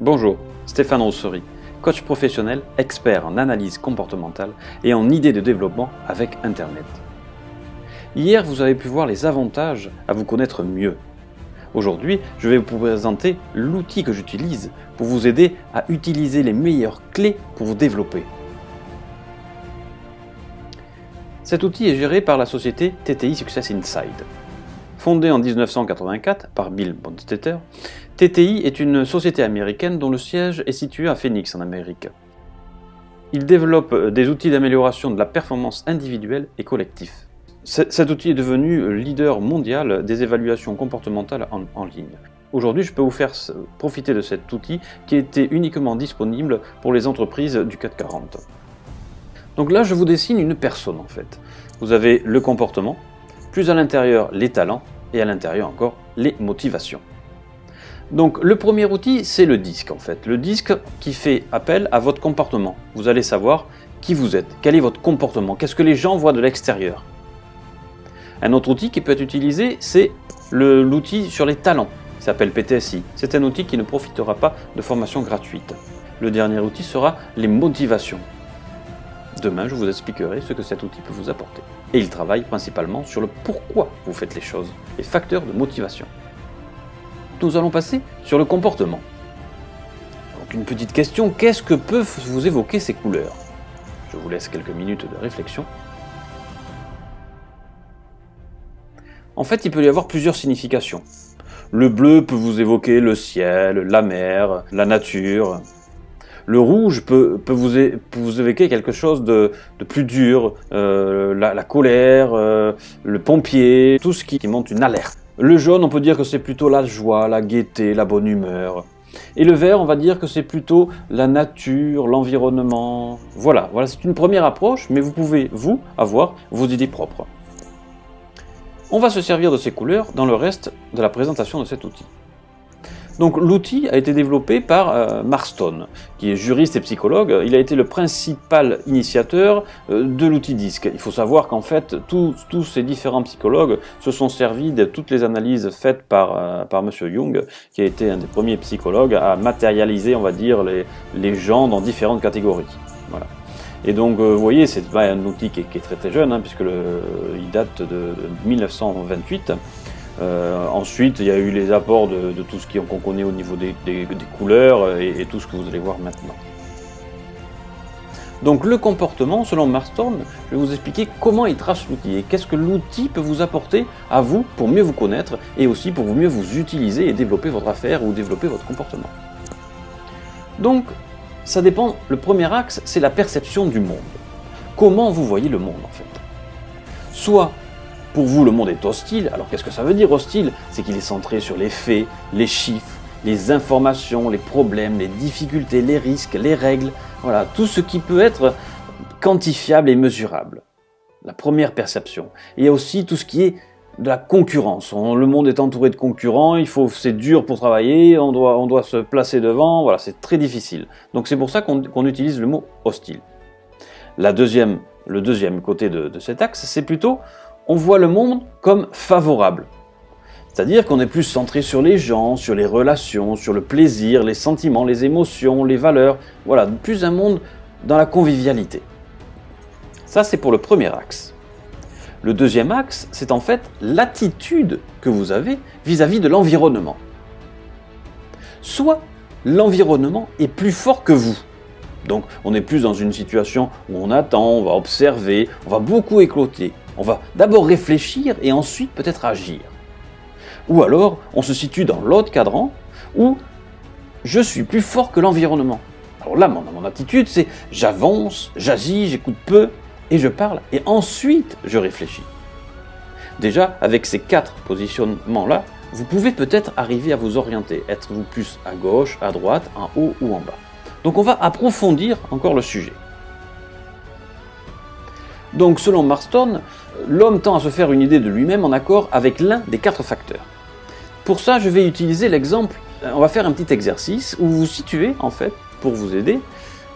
Bonjour, Stéphane Roussery, coach professionnel, expert en analyse comportementale et en idées de développement avec Internet. Hier, vous avez pu voir les avantages à vous connaître mieux. Aujourd'hui, je vais vous présenter l'outil que j'utilise pour vous aider à utiliser les meilleures clés pour vous développer. Cet outil est géré par la société TTI Success Inside. Fondée en 1984 par Bill Bonstetter, TTI est une société américaine dont le siège est situé à Phoenix en Amérique. Il développe des outils d'amélioration de la performance individuelle et collective. Cet outil est devenu leader mondial des évaluations comportementales en ligne. Aujourd'hui, je peux vous faire profiter de cet outil qui était uniquement disponible pour les entreprises du CAC 40. Donc là, je vous dessine une personne en fait. Vous avez le comportement, plus à l'intérieur les talents et à l'intérieur encore les motivations. Donc le premier outil, c'est le disque en fait. Le disque qui fait appel à votre comportement. Vous allez savoir qui vous êtes, quel est votre comportement, qu'est-ce que les gens voient de l'extérieur. Un autre outil qui peut être utilisé, c'est l'outil sur les talents, qui s'appelle PTSI. C'est un outil qui ne profitera pas de formation gratuite. Le dernier outil sera les motivations. Demain, je vous expliquerai ce que cet outil peut vous apporter. Et il travaille principalement sur le pourquoi vous faites les choses, les facteurs de motivation. Nous allons passer sur le comportement. Donc une petite question, qu'est-ce que peuvent vous évoquer ces couleurs? Je vous laisse quelques minutes de réflexion. En fait, il peut y avoir plusieurs significations. Le bleu peut vous évoquer le ciel, la mer, la nature. Le rouge peut vous évoquer quelque chose de plus dur, la colère, le pompier, tout ce qui montre une alerte. Le jaune, on peut dire que c'est plutôt la joie, la gaieté, la bonne humeur. Et le vert, on va dire que c'est plutôt la nature, l'environnement. Voilà, c'est une première approche, mais vous pouvez, vous, avoir vos idées propres. On va se servir de ces couleurs dans le reste de la présentation de cet outil. Donc l'outil a été développé par Marston, qui est juriste et psychologue. Il a été le principal initiateur de l'outil disque. Il faut savoir qu'en fait, tous ces différents psychologues se sont servis de toutes les analyses faites par M. Jung, qui a été un des premiers psychologues à matérialiser, on va dire, les gens dans différentes catégories. Voilà. Et donc, vous voyez, c'est un outil qui est très très jeune, hein, puisque il date de 1928. Ensuite, il y a eu les apports de tout ce qu'on connaît au niveau des couleurs et tout ce que vous allez voir maintenant. Donc le comportement, selon Marston, je vais vous expliquer comment il trace l'outil et qu'est-ce que l'outil peut vous apporter à vous pour mieux vous connaître et aussi pour mieux vous utiliser et développer votre affaire ou développer votre comportement. Donc, ça dépend, le premier axe, c'est la perception du monde. Comment vous voyez le monde en fait? Soit pour vous, le monde est hostile. Alors qu'est-ce que ça veut dire hostile? C'est qu'il est centré sur les faits, les chiffres, les informations, les problèmes, les difficultés, les risques, les règles. Voilà, tout ce qui peut être quantifiable et mesurable. La première perception. Et il y a aussi tout ce qui est de la concurrence. Le monde est entouré de concurrents, c'est dur pour travailler, on doit se placer devant. Voilà, c'est très difficile. Donc c'est pour ça qu'on utilise le mot hostile. Le deuxième côté de cet axe, c'est plutôt on voit le monde comme favorable. C'est-à-dire qu'on est plus centré sur les gens, sur les relations, sur le plaisir, les sentiments, les émotions, les valeurs. Voilà, plus un monde dans la convivialité. Ça, c'est pour le premier axe. Le deuxième axe, c'est en fait l'attitude que vous avez vis-à-vis de l'environnement. Soit l'environnement est plus fort que vous. Donc, on est plus dans une situation où on attend, on va observer, on va beaucoup écouter. On va d'abord réfléchir et ensuite peut-être agir. Ou alors, on se situe dans l'autre cadran où je suis plus fort que l'environnement. Alors là, mon attitude, c'est j'avance, j'agis, j'écoute peu et je parle et ensuite je réfléchis. Déjà, avec ces 4 positionnements-là, vous pouvez peut-être arriver à vous orienter, être vous plus à gauche, à droite, en haut ou en bas. Donc on va approfondir encore le sujet. Donc selon Marston, l'homme tend à se faire une idée de lui-même en accord avec l'un des 4 facteurs. Pour ça, je vais utiliser l'exemple, on va faire un petit exercice où vous vous situez, en fait, pour vous aider,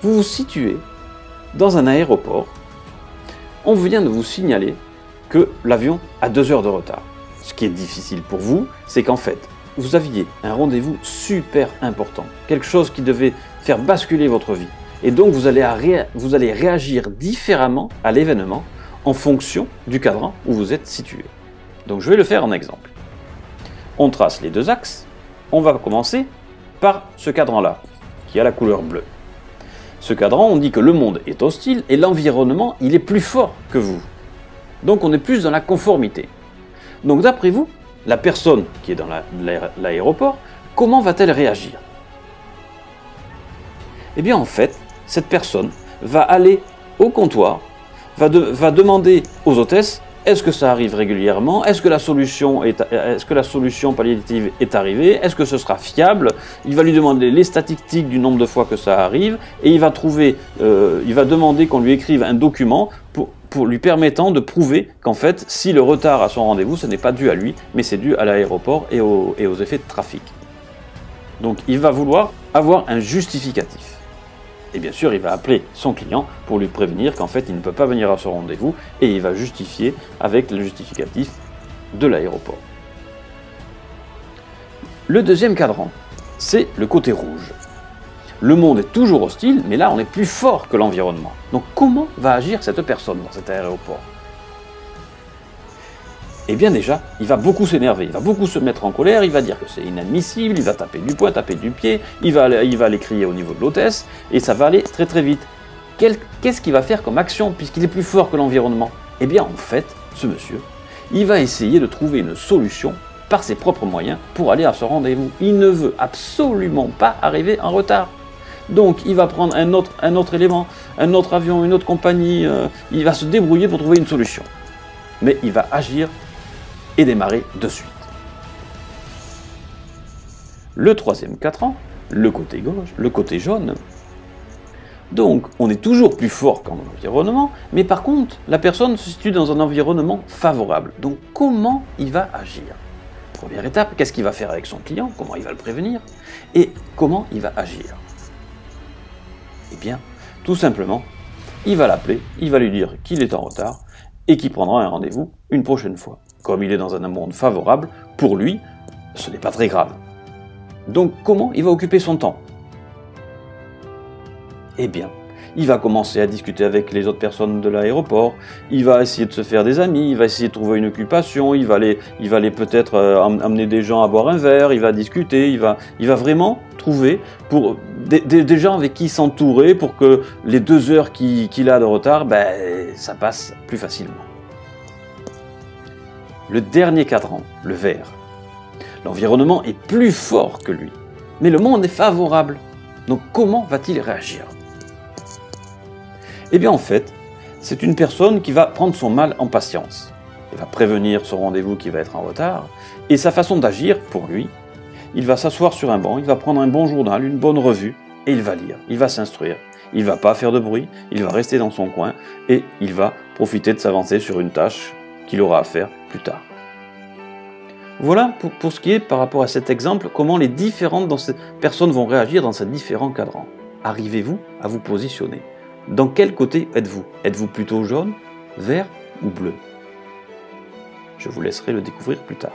vous vous situez dans un aéroport, on vient de vous signaler que l'avion a 2 heures de retard. Ce qui est difficile pour vous, c'est qu'en fait, vous aviez un rendez-vous super important, quelque chose qui devait faire basculer votre vie. Et donc vous allez réagir différemment à l'événement en fonction du cadran où vous êtes situé. Donc je vais le faire en exemple. On trace les deux axes. On va commencer par ce cadran-là, qui a la couleur bleue. Ce cadran, on dit que le monde est hostile et l'environnement, il est plus fort que vous. Donc on est plus dans la conformité. Donc d'après vous, la personne qui est dans l'aéroport, comment va-t-elle réagir? Eh bien en fait, cette personne va aller au comptoir, va demander aux hôtesses, est-ce que ça arrive régulièrement? Est-ce que la solution palliative est arrivée? Est-ce que ce sera fiable? Il va lui demander les statistiques du nombre de fois que ça arrive et il va demander qu'on lui écrive un document pour lui permettant de prouver qu'en fait, si le retard à son rendez-vous, ce n'est pas dû à lui, mais c'est dû à l'aéroport et aux effets de trafic. Donc il va vouloir avoir un justificatif. Et bien sûr, il va appeler son client pour lui prévenir qu'en fait, il ne peut pas venir à son rendez-vous et il va justifier avec le justificatif de l'aéroport. Le deuxième cadran, c'est le côté rouge. Le monde est toujours hostile, mais là, on est plus fort que l'environnement. Donc, comment va agir cette personne dans cet aéroport? Eh bien déjà, il va beaucoup s'énerver, il va beaucoup se mettre en colère, il va dire que c'est inadmissible, il va taper du poing, taper du pied, il va aller crier au niveau de l'hôtesse, et ça va aller très très vite. Qu'est-ce qu'il va faire comme action, puisqu'il est plus fort que l'environnement? Eh bien en fait, ce monsieur, il va essayer de trouver une solution par ses propres moyens pour aller à ce rendez-vous. Il ne veut absolument pas arriver en retard. Donc il va prendre un autre élément, un autre avion, une autre compagnie, il va se débrouiller pour trouver une solution. Mais il va agir et démarrer de suite. Le troisième cadran, le côté gauche, le côté jaune. Donc, on est toujours plus fort qu'en environnement, mais par contre, la personne se situe dans un environnement favorable. Donc, comment il va agir? Première étape, qu'est-ce qu'il va faire avec son client? Comment il va le prévenir? Et comment il va agir? Eh bien, tout simplement, il va l'appeler, il va lui dire qu'il est en retard et qu'il prendra un rendez-vous une prochaine fois. Comme il est dans un monde favorable, pour lui, ce n'est pas très grave. Donc comment il va occuper son temps? Eh bien, il va commencer à discuter avec les autres personnes de l'aéroport, il va essayer de se faire des amis, il va essayer de trouver une occupation, il va aller peut-être amener des gens à boire un verre, il va discuter, il va vraiment trouver pour des gens avec qui s'entourer pour que les 2 heures qu'il a de retard, ça passe plus facilement. Le dernier cadran, le vert. L'environnement est plus fort que lui, mais le monde est favorable. Donc comment va-t-il réagir? Eh bien en fait, c'est une personne qui va prendre son mal en patience. Il va prévenir son rendez-vous qui va être en retard, et sa façon d'agir, pour lui, il va s'asseoir sur un banc, il va prendre un bon journal, une bonne revue, et il va lire, il va s'instruire. Il ne va pas faire de bruit, il va rester dans son coin, et il va profiter de s'avancer sur une tâche qu'il aura à faire plus tard. Voilà pour ce qui est par rapport à cet exemple, comment les différentes personnes vont réagir dans ces différents cadrans. Arrivez-vous à vous positionner? Dans quel côté êtes-vous? Êtes-vous plutôt jaune, vert ou bleu? Je vous laisserai le découvrir plus tard.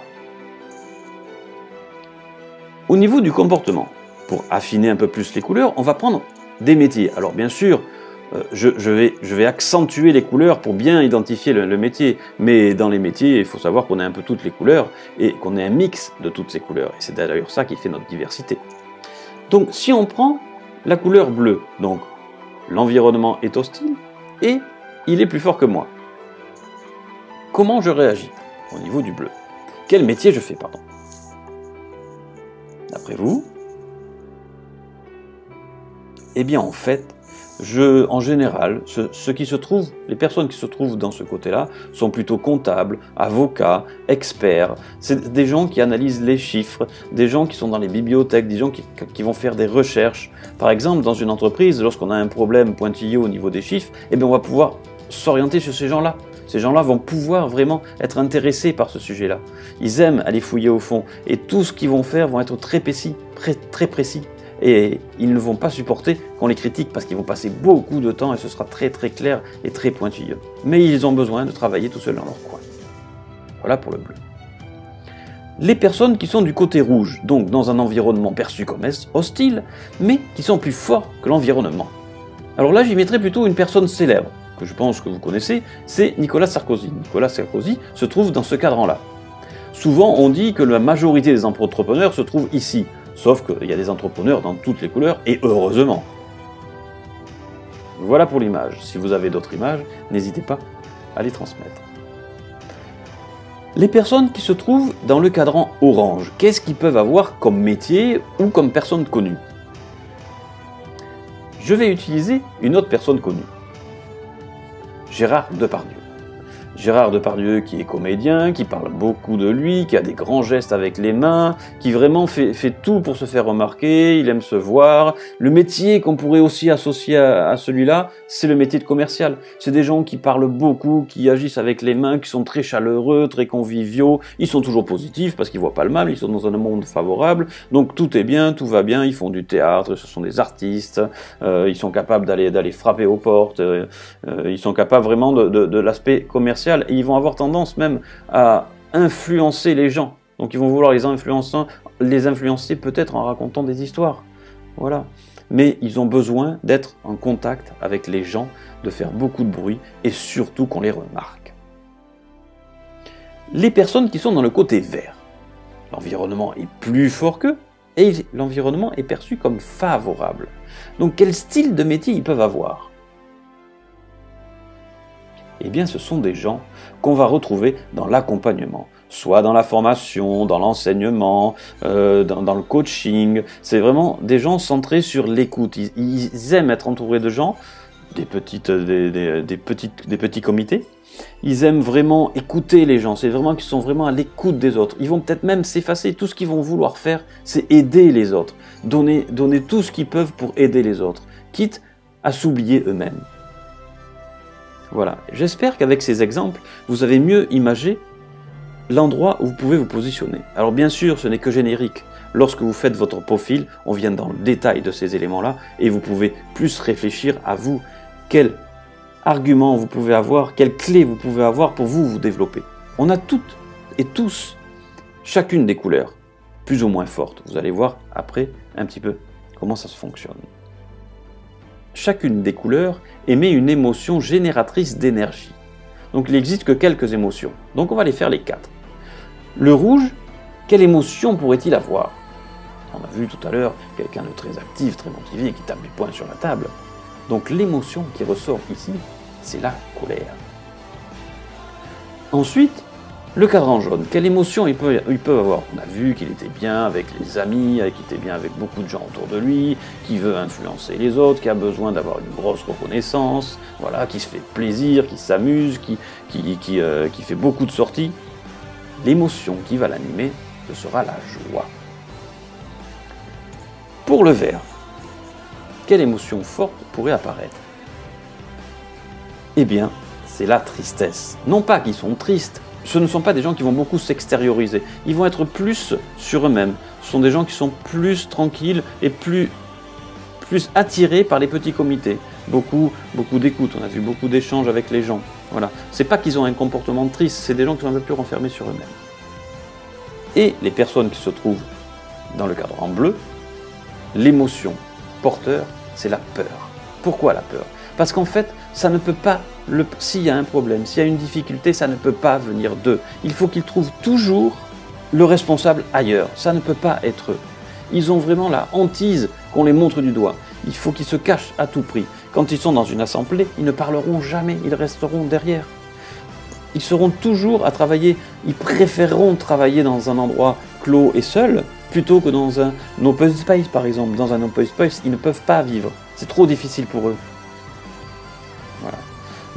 Au niveau du comportement, pour affiner un peu plus les couleurs, on va prendre des métiers. Alors bien sûr, je vais accentuer les couleurs pour bien identifier le métier. Mais dans les métiers, il faut savoir qu'on a un peu toutes les couleurs et qu'on est un mix de toutes ces couleurs. Et c'est d'ailleurs ça qui fait notre diversité. Donc si on prend la couleur bleue, donc l'environnement est hostile et il est plus fort que moi. Comment je réagis au niveau du bleu? Quel métier je fais, pardon? D'après vous? Eh bien en fait, en général, les personnes qui se trouvent dans ce côté-là sont plutôt comptables, avocats, experts. C'est des gens qui analysent les chiffres, des gens qui sont dans les bibliothèques, des gens qui vont faire des recherches. Par exemple, dans une entreprise, lorsqu'on a un problème pointilleux au niveau des chiffres, eh bien on va pouvoir s'orienter sur ces gens-là. Ces gens-là vont pouvoir vraiment être intéressés par ce sujet-là. Ils aiment aller fouiller au fond et tout ce qu'ils vont faire vont être très précis, très précis. Et ils ne vont pas supporter qu'on les critique parce qu'ils vont passer beaucoup de temps et ce sera très clair et très pointilleux. Mais ils ont besoin de travailler tout seuls dans leur coin. Voilà pour le bleu. Les personnes qui sont du côté rouge, donc dans un environnement perçu comme hostile, mais qui sont plus forts que l'environnement. Alors là, j'y mettrais plutôt une personne célèbre, que je pense que vous connaissez, c'est Nicolas Sarkozy. Nicolas Sarkozy se trouve dans ce cadran-là. Souvent, on dit que la majorité des entrepreneurs se trouvent ici, sauf qu'il y a des entrepreneurs dans toutes les couleurs, et heureusement. Voilà pour l'image. Si vous avez d'autres images, n'hésitez pas à les transmettre. Les personnes qui se trouvent dans le cadran orange, qu'est-ce qu'ils peuvent avoir comme métier ou comme personne connue? Je vais utiliser une autre personne connue. Gérard Depardieu. Gérard Depardieu qui est comédien, qui parle beaucoup de lui, qui a des grands gestes avec les mains, qui vraiment fait tout pour se faire remarquer, il aime se voir. Le métier qu'on pourrait aussi associer à celui-là, c'est le métier de commercial. C'est des gens qui parlent beaucoup, qui agissent avec les mains, qui sont très chaleureux, très conviviaux. Ils sont toujours positifs parce qu'ils voient pas le mal, ils sont dans un monde favorable. Donc tout est bien, tout va bien, ils font du théâtre, ce sont des artistes, ils sont capables d'aller frapper aux portes, ils sont capables vraiment de l'aspect commercial. Et ils vont avoir tendance même à influencer les gens. Donc ils vont vouloir les influencer peut-être en racontant des histoires. Voilà. Mais ils ont besoin d'être en contact avec les gens, de faire beaucoup de bruit et surtout qu'on les remarque. Les personnes qui sont dans le côté vert, l'environnement est plus fort qu'eux et l'environnement est perçu comme favorable. Donc quel style de métier ils peuvent avoir ? Eh bien, ce sont des gens qu'on va retrouver dans l'accompagnement, soit dans la formation, dans l'enseignement, dans le coaching. C'est vraiment des gens centrés sur l'écoute. Ils aiment être entourés de gens, des petits comités. Ils aiment vraiment écouter les gens. C'est vraiment qu'ils sont vraiment à l'écoute des autres. Ils vont peut-être même s'effacer. Tout ce qu'ils vont vouloir faire, c'est aider les autres. Donner tout ce qu'ils peuvent pour aider les autres, quitte à s'oublier eux-mêmes. Voilà, j'espère qu'avec ces exemples, vous avez mieux imagé l'endroit où vous pouvez vous positionner. Alors bien sûr, ce n'est que générique. Lorsque vous faites votre profil, on vient dans le détail de ces éléments-là et vous pouvez plus réfléchir à vous. Quels arguments vous pouvez avoir, quelles clés vous pouvez avoir pour vous développer. On a toutes et tous chacune des couleurs, plus ou moins fortes. Vous allez voir après un petit peu comment ça se fonctionne. Chacune des couleurs émet une émotion génératrice d'énergie. Donc il n'existe que quelques émotions. Donc on va les faire les 4. Le rouge, quelle émotion pourrait-il avoir? On a vu tout à l'heure quelqu'un de très actif, très motivé, qui tape du poing sur la table. Donc l'émotion qui ressort ici, c'est la colère. Ensuite, le cadran jaune, quelle émotion il peut avoir? On a vu qu'il était bien avec les amis, qu'il était bien avec beaucoup de gens autour de lui, qui veut influencer les autres, qui a besoin d'avoir une grosse reconnaissance, voilà, qui se fait plaisir, qui s'amuse, qui fait beaucoup de sorties. L'émotion qui va l'animer, ce sera la joie. Pour le vert, quelle émotion forte pourrait apparaître? Eh bien, c'est la tristesse. Non pas qu'ils sont tristes, ce ne sont pas des gens qui vont beaucoup s'extérioriser. Ils vont être plus sur eux-mêmes. Ce sont des gens qui sont plus tranquilles et plus attirés par les petits comités. Beaucoup d'écoute, on a vu beaucoup d'échanges avec les gens. Voilà. C'est pas qu'ils ont un comportement triste, c'est des gens qui sont un peu plus renfermés sur eux-mêmes. Et les personnes qui se trouvent dans le cadre en bleu, l'émotion porteur, c'est la peur. Pourquoi la peur? Parce qu'en fait, ça ne peut pas, s'il y a un problème, s'il y a une difficulté, ça ne peut pas venir d'eux. Il faut qu'ils trouvent toujours le responsable ailleurs. Ça ne peut pas être eux. Ils ont vraiment la hantise qu'on les montre du doigt. Il faut qu'ils se cachent à tout prix. Quand ils sont dans une assemblée, ils ne parleront jamais, ils resteront derrière. Ils seront toujours à travailler, ils préféreront travailler dans un endroit clos et seul, plutôt que dans un open space par exemple. Dans un open space, ils ne peuvent pas vivre. C'est trop difficile pour eux. Voilà.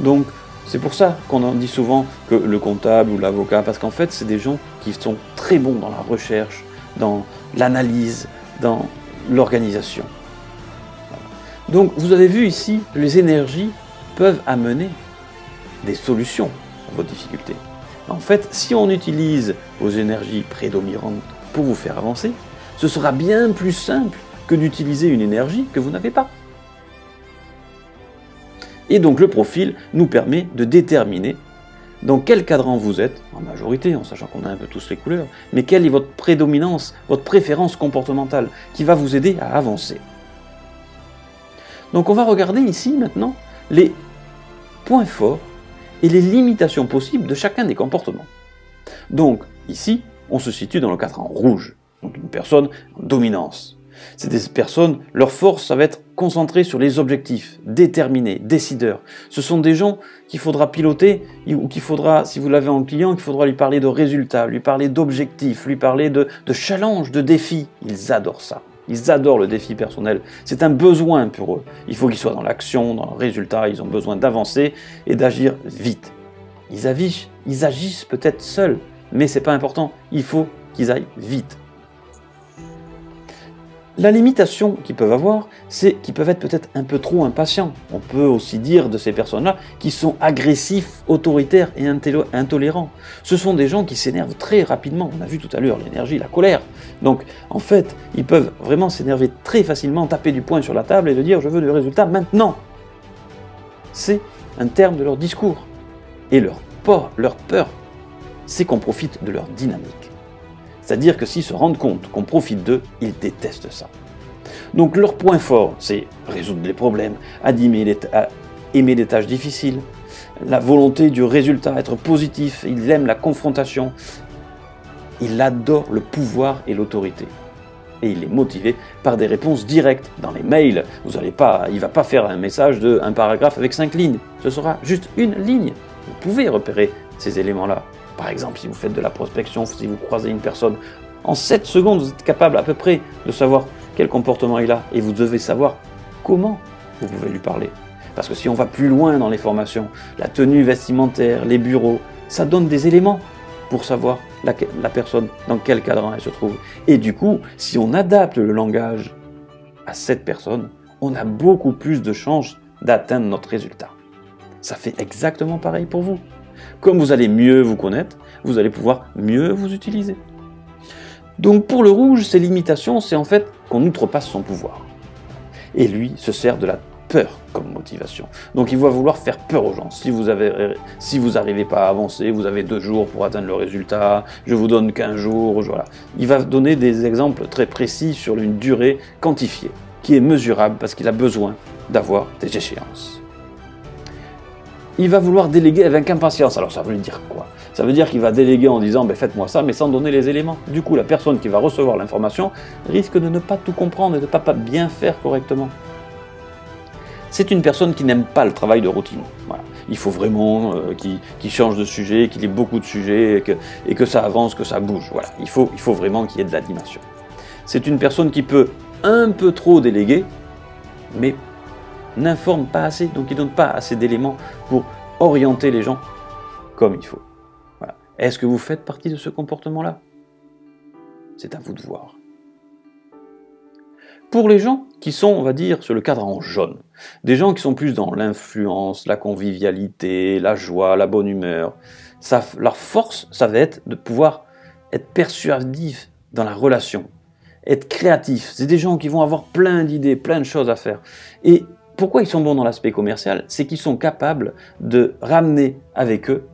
Donc, c'est pour ça qu'on en dit souvent que le comptable ou l'avocat, parce qu'en fait, c'est des gens qui sont très bons dans la recherche, dans l'analyse, dans l'organisation. Voilà. Donc, vous avez vu ici, les énergies peuvent amener des solutions à vos difficultés. En fait, si on utilise vos énergies prédominantes pour vous faire avancer, ce sera bien plus simple que d'utiliser une énergie que vous n'avez pas. Et donc le profil nous permet de déterminer dans quel cadran vous êtes, en majorité, en sachant qu'on a un peu tous les couleurs, mais quelle est votre prédominance, votre préférence comportementale, qui va vous aider à avancer. Donc on va regarder ici maintenant les points forts et les limitations possibles de chacun des comportements. Donc ici, on se situe dans le cadran rouge, donc une personne en dominance. C'est des personnes, leur force, ça va être concentrée sur les objectifs, déterminés, décideurs. Ce sont des gens qu'il faudra piloter, ou qu'il faudra, si vous l'avez en client, qu'il faudra lui parler de résultats, lui parler d'objectifs, lui parler de challenges, de défis. Ils adorent ça. Ils adorent le défi personnel. C'est un besoin pour eux. Il faut qu'ils soient dans l'action, dans le résultat. Ils ont besoin d'avancer et d'agir vite. Ils agissent peut-être seuls, mais c'est pas important. Il faut qu'ils aillent vite. La limitation qu'ils peuvent avoir, c'est qu'ils peuvent être peut-être un peu trop impatients. On peut aussi dire de ces personnes-là qui sont agressifs, autoritaires et intolérants. Ce sont des gens qui s'énervent très rapidement. On a vu tout à l'heure l'énergie, la colère. Donc, en fait, ils peuvent vraiment s'énerver très facilement, taper du poing sur la table et de dire « je veux le résultat maintenant ». C'est un terme de leur discours. Et leur peur, c'est qu'on profite de leur dynamique. C'est-à-dire que s'ils se rendent compte qu'on profite d'eux, ils détestent ça. Donc leur point fort, c'est résoudre les problèmes, aimer les tâches difficiles, la volonté du résultat, être positif, il aime la confrontation, il adore le pouvoir et l'autorité. Et il est motivé par des réponses directes dans les mails. Il ne va pas faire un message d'un paragraphe avec 5 lignes, ce sera juste une ligne. Vous pouvez repérer ces éléments-là. Par exemple, si vous faites de la prospection, si vous croisez une personne, en 7 secondes, vous êtes capable à peu près de savoir quel comportement il a. Et vous devez savoir comment vous pouvez lui parler. Parce que si on va plus loin dans les formations, la tenue vestimentaire, les bureaux, ça donne des éléments pour savoir la personne, dans quel cadran elle se trouve. Et du coup, si on adapte le langage à cette personne, on a beaucoup plus de chances d'atteindre notre résultat. Ça fait exactement pareil pour vous. Comme vous allez mieux vous connaître, vous allez pouvoir mieux vous utiliser. Donc pour le rouge, ces limitations, c'est en fait qu'on outrepasse son pouvoir. Et lui se sert de la peur comme motivation. Donc il va vouloir faire peur aux gens. Si vous n'arrivez pas à avancer, vous avez 2 jours pour atteindre le résultat, je vous donne 15 jours, voilà. Il va donner des exemples très précis sur une durée quantifiée, qui est mesurable parce qu'il a besoin d'avoir des échéances. Il va vouloir déléguer avec impatience. Alors ça veut dire quoi? Ça veut dire qu'il va déléguer en disant ben, « faites-moi ça », mais sans donner les éléments. Du coup, la personne qui va recevoir l'information risque de ne pas tout comprendre et de ne pas bien faire correctement. C'est une personne qui n'aime pas le travail de routine. Voilà. Il faut vraiment qu'il change de sujet, qu'il ait beaucoup de sujets et que ça avance, que ça bouge. Voilà. Il faut vraiment qu'il y ait de l'animation. C'est une personne qui peut un peu trop déléguer, mais n'informe pas assez, donc il ne donne pas assez d'éléments pour orienter les gens comme il faut. Voilà. Est-ce que vous faites partie de ce comportement-là? C'est à vous de voir. Pour les gens qui sont, on va dire, sur le cadran jaune, des gens qui sont plus dans l'influence, la convivialité, la joie, la bonne humeur, leur force, ça va être de pouvoir être persuasif dans la relation, être créatif. C'est des gens qui vont avoir plein d'idées, plein de choses à faire. Et pourquoi ils sont bons dans l'aspect commercial? C'est qu'ils sont capables de ramener avec eux,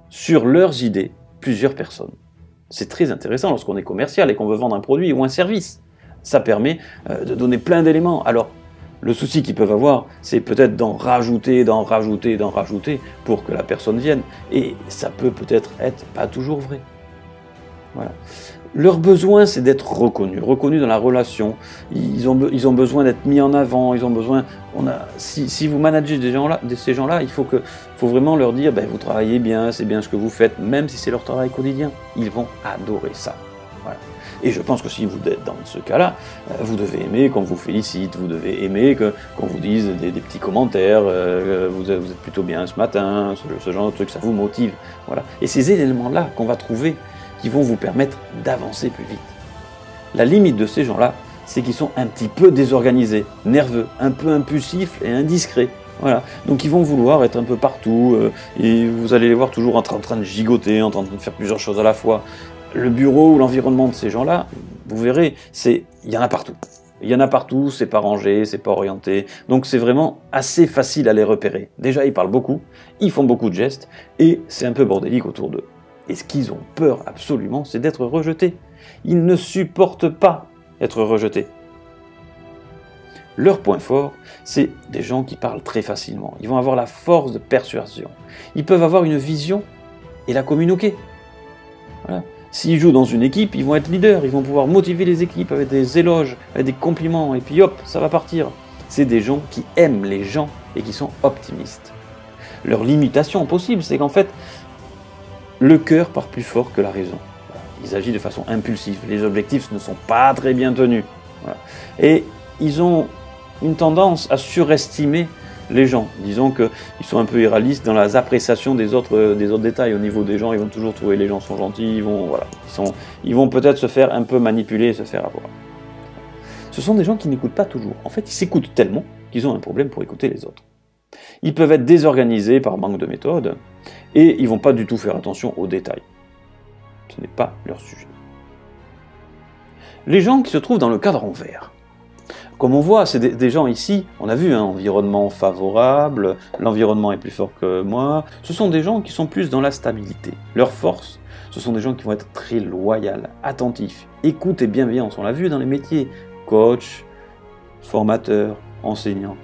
sur leurs idées, plusieurs personnes. C'est très intéressant lorsqu'on est commercial et qu'on veut vendre un produit ou un service. Ça permet de donner plein d'éléments. Alors, le souci qu'ils peuvent avoir, c'est peut-être d'en rajouter pour que la personne vienne. Et ça peut-être être pas toujours vrai. Voilà. Leur besoin, c'est d'être reconnus dans la relation. Ils ont besoin d'être mis en avant. Ils ont besoin. Si vous managez ces gens-là, il faut vraiment leur dire, ben, vous travaillez bien, c'est bien ce que vous faites, même si c'est leur travail quotidien. Ils vont adorer ça. Voilà. Et je pense que si vous êtes dans ce cas-là, vous devez aimer qu'on vous félicite, vous devez aimer qu'on vous dise des petits commentaires, vous êtes plutôt bien ce matin, ce genre de truc, ça vous motive. Voilà. Et ces éléments-là qu'on va trouver, qui vont vous permettre d'avancer plus vite. La limite de ces gens-là, c'est qu'ils sont un petit peu désorganisés, nerveux, un peu impulsifs et indiscrets. Voilà. Donc ils vont vouloir être un peu partout, et vous allez les voir toujours en train de gigoter, en train de faire plusieurs choses à la fois. Le bureau ou l'environnement de ces gens-là, vous verrez, il y en a partout. Il y en a partout, c'est pas rangé, c'est pas orienté, donc c'est vraiment assez facile à les repérer. Déjà, ils parlent beaucoup, ils font beaucoup de gestes, et c'est un peu bordélique autour d'eux. Et ce qu'ils ont peur absolument, c'est d'être rejetés. Ils ne supportent pas être rejetés. Leur point fort, c'est des gens qui parlent très facilement. Ils vont avoir la force de persuasion. Ils peuvent avoir une vision et la communiquer. Voilà. S'ils jouent dans une équipe, ils vont être leaders, ils vont pouvoir motiver les équipes avec des éloges, avec des compliments, et puis hop, ça va partir. C'est des gens qui aiment les gens et qui sont optimistes. Leur limitation possible, c'est qu'en fait, le cœur part plus fort que la raison. Ils agissent de façon impulsive, les objectifs ne sont pas très bien tenus. Voilà. Et ils ont une tendance à surestimer les gens. Disons qu'ils sont un peu irréalistes dans la appréciation des autres détails. Au niveau des gens, ils vont toujours trouver les gens sont gentils, ils vont peut-être se faire un peu manipuler et se faire avoir. Ce sont des gens qui n'écoutent pas toujours. En fait, ils s'écoutent tellement qu'ils ont un problème pour écouter les autres. Ils peuvent être désorganisés par manque de méthode et ils ne vont pas du tout faire attention aux détails. Ce n'est pas leur sujet. Les gens qui se trouvent dans le cadran vert. Comme on voit, c'est des gens ici, on a vu, environnement favorable, l'environnement est plus fort que moi. Ce sont des gens qui sont plus dans la stabilité. Leur force, ce sont des gens qui vont être très loyaux, attentifs, écoute et bienveillance. On l'a vu dans les métiers, coach, formateur, enseignant.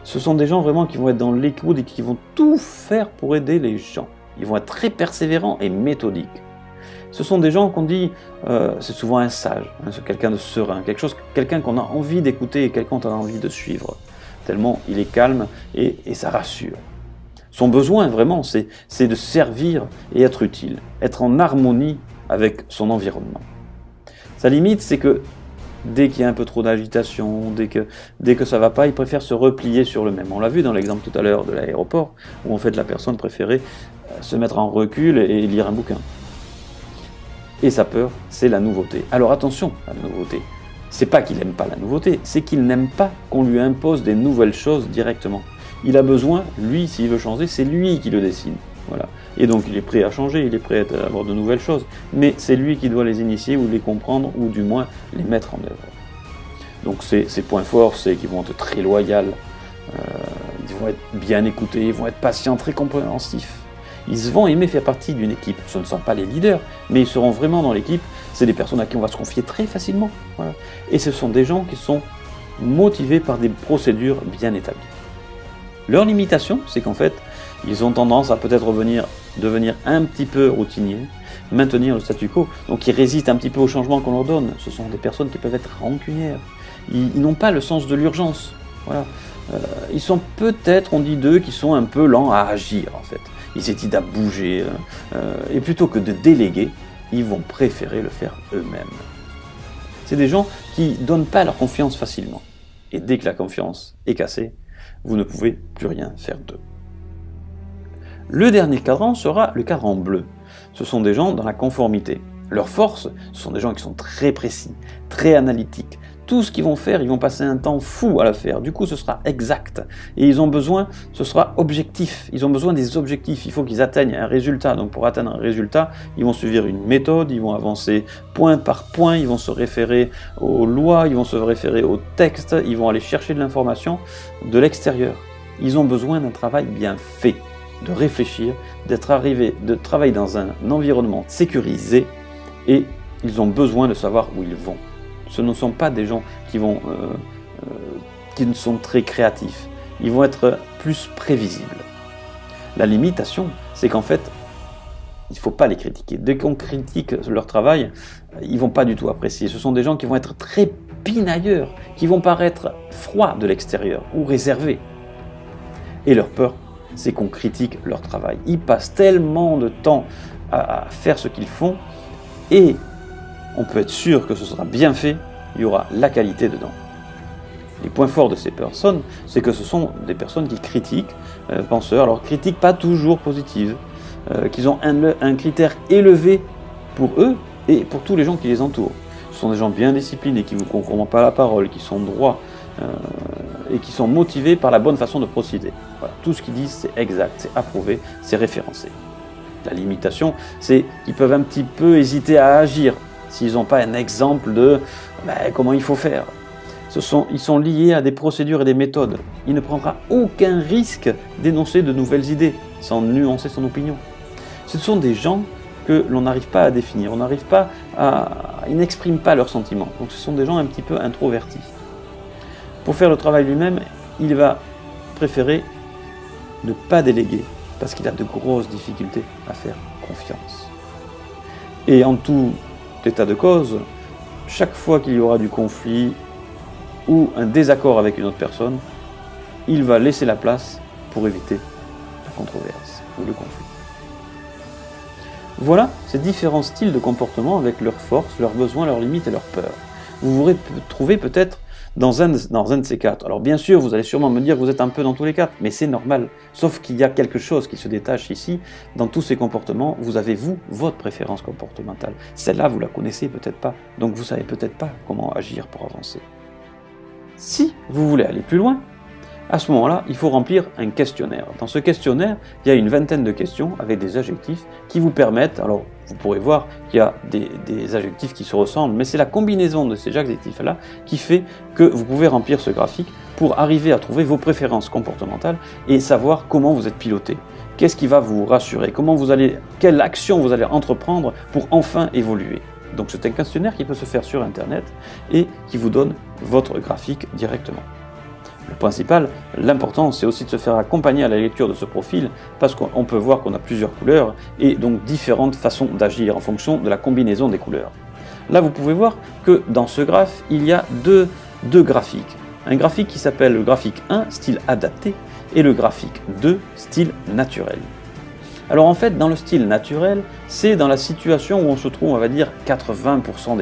Ce sont des gens vraiment qui vont être dans l'écoute et qui vont tout faire pour aider les gens. Ils vont être très persévérants et méthodiques. Ce sont des gens qu'on dit, c'est souvent un sage, c'est quelqu'un de serein, quelqu'un qu'on a envie d'écouter et quelqu'un qu'on a envie de suivre. Tellement il est calme et ça rassure. Son besoin vraiment, c'est de servir et être utile, être en harmonie avec son environnement. Sa limite, c'est que dès qu'il y a un peu trop d'agitation, dès que ça ne va pas, il préfère se replier sur le même. On l'a vu dans l'exemple tout à l'heure de l'aéroport, où en fait la personne préférait se mettre en recul et lire un bouquin. Et sa peur, c'est la nouveauté. Alors attention à la nouveauté. C'est pas qu'il n'aime pas la nouveauté, c'est qu'il n'aime pas qu'on lui impose des nouvelles choses directement. Il a besoin, lui, s'il veut changer, c'est lui qui le décide. Voilà. Et donc il est prêt à changer, il est prêt à avoir de nouvelles choses. Mais c'est lui qui doit les initier ou les comprendre ou du moins les mettre en œuvre. Donc ses points forts, c'est qu'ils vont être très loyaux, ils vont être bien écoutés, ils vont être patients, très compréhensifs. Ils vont aimer faire partie d'une équipe. Ce ne sont pas les leaders, mais ils seront vraiment dans l'équipe. C'est des personnes à qui on va se confier très facilement. Voilà. Et ce sont des gens qui sont motivés par des procédures bien établies. Leur limitation, c'est qu'en fait, ils ont tendance à peut-être devenir un petit peu routiniers, maintenir le statu quo. Donc ils résistent un petit peu au changement qu'on leur donne. Ce sont des personnes qui peuvent être rancunières. Ils n'ont pas le sens de l'urgence. Voilà. Ils sont peut-être, on dit d'eux, qui sont un peu lents à agir en fait. Ils hésitent à bouger, et plutôt que de déléguer, ils vont préférer le faire eux-mêmes. C'est des gens qui ne donnent pas leur confiance facilement. Et dès que la confiance est cassée, vous ne pouvez plus rien faire d'eux. Le dernier cadran sera le cadran bleu. Ce sont des gens dans la conformité. Leur force, ce sont des gens qui sont très précis, très analytiques. Tout ce qu'ils vont faire, ils vont passer un temps fou à le faire. Du coup, ce sera exact. Et ils ont besoin, ce sera objectif. Ils ont besoin des objectifs. Il faut qu'ils atteignent un résultat. Donc, pour atteindre un résultat, ils vont suivre une méthode, ils vont avancer point par point, ils vont se référer aux lois, ils vont se référer aux textes, ils vont aller chercher de l'information de l'extérieur. Ils ont besoin d'un travail bien fait, de réfléchir, de travailler dans un environnement sécurisé et ils ont besoin de savoir où ils vont. Ce ne sont pas des gens qui ne sont très créatifs. Ils vont être plus prévisibles. La limitation, c'est qu'en fait, il ne faut pas les critiquer. Dès qu'on critique leur travail, ils ne vont pas du tout apprécier. Ce sont des gens qui vont être très pinailleurs, qui vont paraître froids de l'extérieur ou réservés. Et leur peur, c'est qu'on critique leur travail. Ils passent tellement de temps à faire ce qu'ils font et on peut être sûr que ce sera bien fait, il y aura la qualité dedans. Les points forts de ces personnes, c'est que ce sont des personnes qui critiquent, penseurs, alors critiquent pas toujours positives, qu'ils ont un critère élevé pour eux et pour tous les gens qui les entourent. Ce sont des gens bien disciplinés, qui ne vous comprennent pas la parole, qui sont droits et qui sont motivés par la bonne façon de procéder. Voilà. Tout ce qu'ils disent, c'est exact, c'est approuvé, c'est référencé. La limitation, c'est qu'ils peuvent un petit peu hésiter à agir s'ils n'ont pas un exemple de comment il faut faire. Ils sont liés à des procédures et des méthodes. Il ne prendra aucun risque d'énoncer de nouvelles idées, sans nuancer son opinion. Ce sont des gens que l'on n'arrive pas à définir, ils n'expriment pas leurs sentiments. Donc ce sont des gens un petit peu introvertis. Pour faire le travail lui-même, il va préférer ne pas déléguer, parce qu'il a de grosses difficultés à faire confiance. Et en tout état de cause, chaque fois qu'il y aura du conflit ou un désaccord avec une autre personne, il va laisser la place pour éviter la controverse ou le conflit. Voilà ces différents styles de comportement avec leurs forces, leurs besoins, leurs limites et leurs peurs. Vous vous retrouvez peut-être dans un de ces quatre. Alors bien sûr, vous allez sûrement me dire que vous êtes un peu dans tous les quatre, mais c'est normal. Sauf qu'il y a quelque chose qui se détache ici. Dans tous ces comportements, vous avez, vous, votre préférence comportementale. Celle-là, vous la connaissez peut-être pas. Donc vous savez peut-être pas comment agir pour avancer. Si vous voulez aller plus loin, à ce moment-là, il faut remplir un questionnaire. Dans ce questionnaire, il y a une vingtaine de questions avec des adjectifs qui vous permettent, alors vous pourrez voir qu'il y a des adjectifs qui se ressemblent, mais c'est la combinaison de ces adjectifs-là qui fait que vous pouvez remplir ce graphique pour arriver à trouver vos préférences comportementales et savoir comment vous êtes piloté. Qu'est-ce qui va vous rassurer? Quelle action vous allez entreprendre pour enfin évoluer? Donc c'est un questionnaire qui peut se faire sur Internet et qui vous donne votre graphique directement. Le principal, l'important, c'est aussi de se faire accompagner à la lecture de ce profil parce qu'on peut voir qu'on a plusieurs couleurs et donc différentes façons d'agir en fonction de la combinaison des couleurs. Là, vous pouvez voir que dans ce graphe, il y a deux graphiques. Un graphique qui s'appelle le graphique 1, style adapté, et le graphique 2, style naturel. Alors en fait, dans le style naturel, c'est dans la situation où on se trouve, on va dire, 80%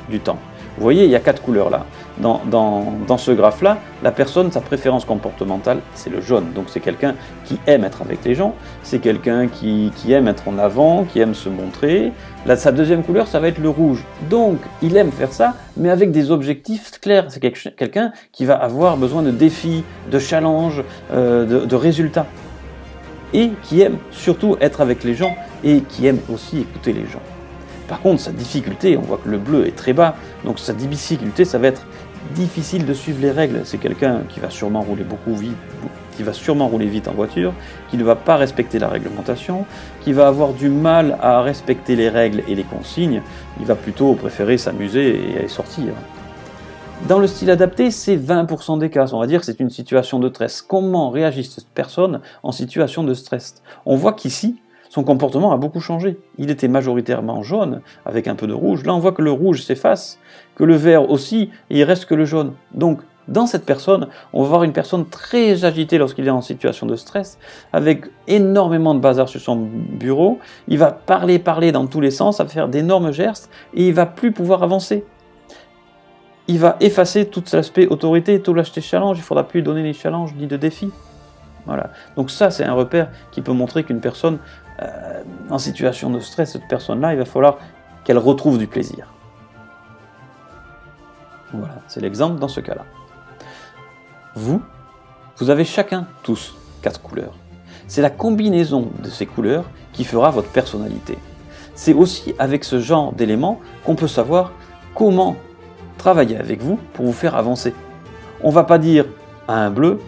du temps. Vous voyez, il y a 4 couleurs là. Dans ce graphe-là, la personne, sa préférence comportementale, c'est le jaune. Donc c'est quelqu'un qui aime être avec les gens, c'est quelqu'un qui aime être en avant, qui aime se montrer. Là, sa deuxième couleur, ça va être le rouge. Donc il aime faire ça, mais avec des objectifs clairs. C'est quelqu'un qui va avoir besoin de défis, de challenges, de résultats. Et qui aime surtout être avec les gens et qui aime aussi écouter les gens. Par contre, sa difficulté, on voit que le bleu est très bas, donc sa difficulté, ça va être difficile de suivre les règles. C'est quelqu'un qui va sûrement rouler vite en voiture, qui ne va pas respecter la réglementation, qui va avoir du mal à respecter les règles et les consignes, il va plutôt préférer s'amuser et aller sortir. Dans le style adapté, c'est 20% des cas. On va dire que c'est une situation de stress. Comment réagit cette personne en situation de stress? On voit qu'ici, son comportement a beaucoup changé. Il était majoritairement jaune, avec un peu de rouge. Là, on voit que le rouge s'efface, que le vert aussi, et il reste que le jaune. Donc, dans cette personne, on va voir une personne très agitée lorsqu'il est en situation de stress, avec énormément de bazar sur son bureau. Il va parler dans tous les sens, ça va faire d'énormes gestes, et il va plus pouvoir avancer. Il va effacer tout l'aspect autorité, tout l'aspect challenge. Il ne faudra plus lui donner les challenges ni de défis. Voilà. Donc ça, c'est un repère qui peut montrer qu'une personne en situation de stress, cette personne-là, il va falloir qu'elle retrouve du plaisir. Voilà, c'est l'exemple dans ce cas-là. Vous avez chacun, tous, 4 couleurs. C'est la combinaison de ces couleurs qui fera votre personnalité. C'est aussi avec ce genre d'éléments qu'on peut savoir comment travailler avec vous pour vous faire avancer. On ne va pas dire à un bleu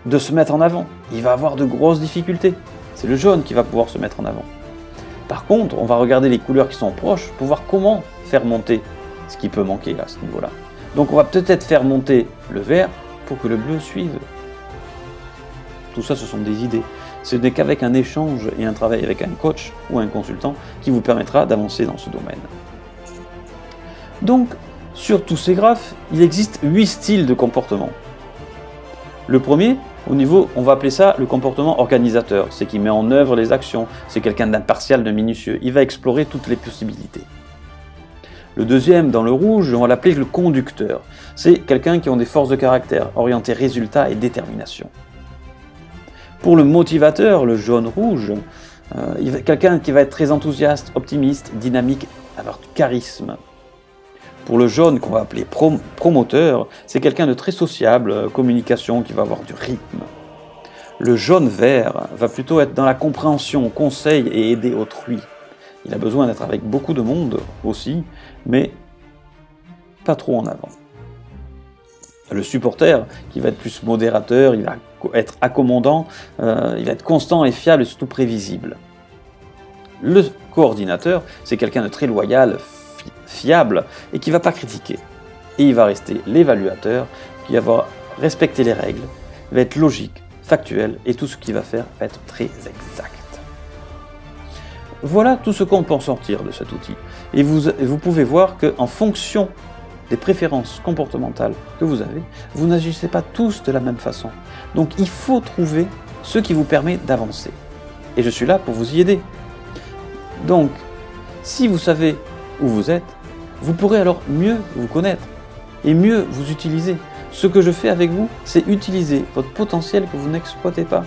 de se mettre en avant. Il va avoir de grosses difficultés. C'est le jaune qui va pouvoir se mettre en avant. Par contre, on va regarder les couleurs qui sont proches pour voir comment faire monter ce qui peut manquer à ce niveau-là. Donc on va peut-être faire monter le vert pour que le bleu suive. Tout ça, ce sont des idées. Ce n'est qu'avec un échange et un travail avec un coach ou un consultant qui vous permettra d'avancer dans ce domaine. Donc, sur tous ces graphes, il existe 8 styles de comportement. Le premier, au niveau, on va appeler ça le comportement organisateur. C'est qui met en œuvre les actions. C'est quelqu'un d'impartial, de minutieux. Il va explorer toutes les possibilités. Le deuxième, dans le rouge, on va l'appeler le conducteur. C'est quelqu'un qui a des forces de caractère, orienté résultat et détermination. Pour le motivateur, le jaune-rouge, quelqu'un qui va être très enthousiaste, optimiste, dynamique, avoir du charisme. Pour le jaune, qu'on va appeler promoteur, c'est quelqu'un de très sociable, communication, qui va avoir du rythme. Le jaune-vert va plutôt être dans la compréhension, conseil et aider autrui. Il a besoin d'être avec beaucoup de monde aussi, mais pas trop en avant. Le supporter, qui va être plus modérateur, il va être accommodant, il va être constant et fiable et surtout prévisible. Le coordinateur, c'est quelqu'un de très loyal, fiable et qui ne va pas critiquer. Et il va rester l'évaluateur, qui va respecter les règles, va être logique, factuel et tout ce qu'il va faire va être très exact. Voilà tout ce qu'on peut en sortir de cet outil. Et vous pouvez voir qu'en fonction des préférences comportementales que vous avez, vous n'agissez pas tous de la même façon. Donc il faut trouver ce qui vous permet d'avancer. Et je suis là pour vous y aider. Donc, si vous savez où vous êtes, vous pourrez alors mieux vous connaître et mieux vous utiliser. Ce que je fais avec vous, c'est utiliser votre potentiel que vous n'exploitez pas.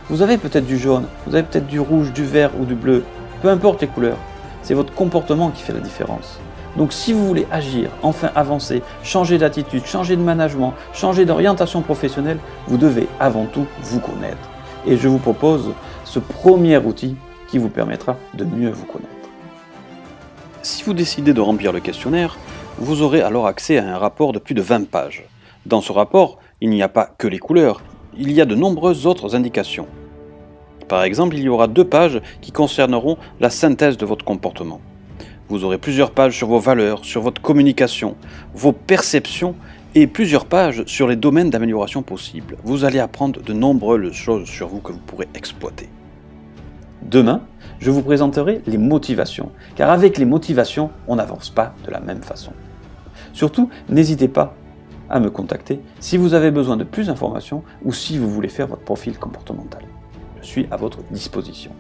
Vous avez peut-être du jaune, vous avez peut-être du rouge, du vert ou du bleu, peu importe les couleurs, c'est votre comportement qui fait la différence. Donc si vous voulez agir, enfin avancer, changer d'attitude, changer de management, changer d'orientation professionnelle, vous devez avant tout vous connaître. Et je vous propose ce premier outil qui vous permettra de mieux vous connaître. Si vous décidez de remplir le questionnaire, vous aurez alors accès à un rapport de plus de 20 pages. Dans ce rapport, il n'y a pas que les couleurs, il y a de nombreuses autres indications. Par exemple, il y aura 2 pages qui concerneront la synthèse de votre comportement. Vous aurez plusieurs pages sur vos valeurs, sur votre communication, vos perceptions et plusieurs pages sur les domaines d'amélioration possibles. Vous allez apprendre de nombreuses choses sur vous que vous pourrez exploiter. Demain, je vous présenterai les motivations, car avec les motivations, on n'avance pas de la même façon. Surtout, n'hésitez pas à me contacter si vous avez besoin de plus d'informations ou si vous voulez faire votre profil comportemental. Je suis à votre disposition.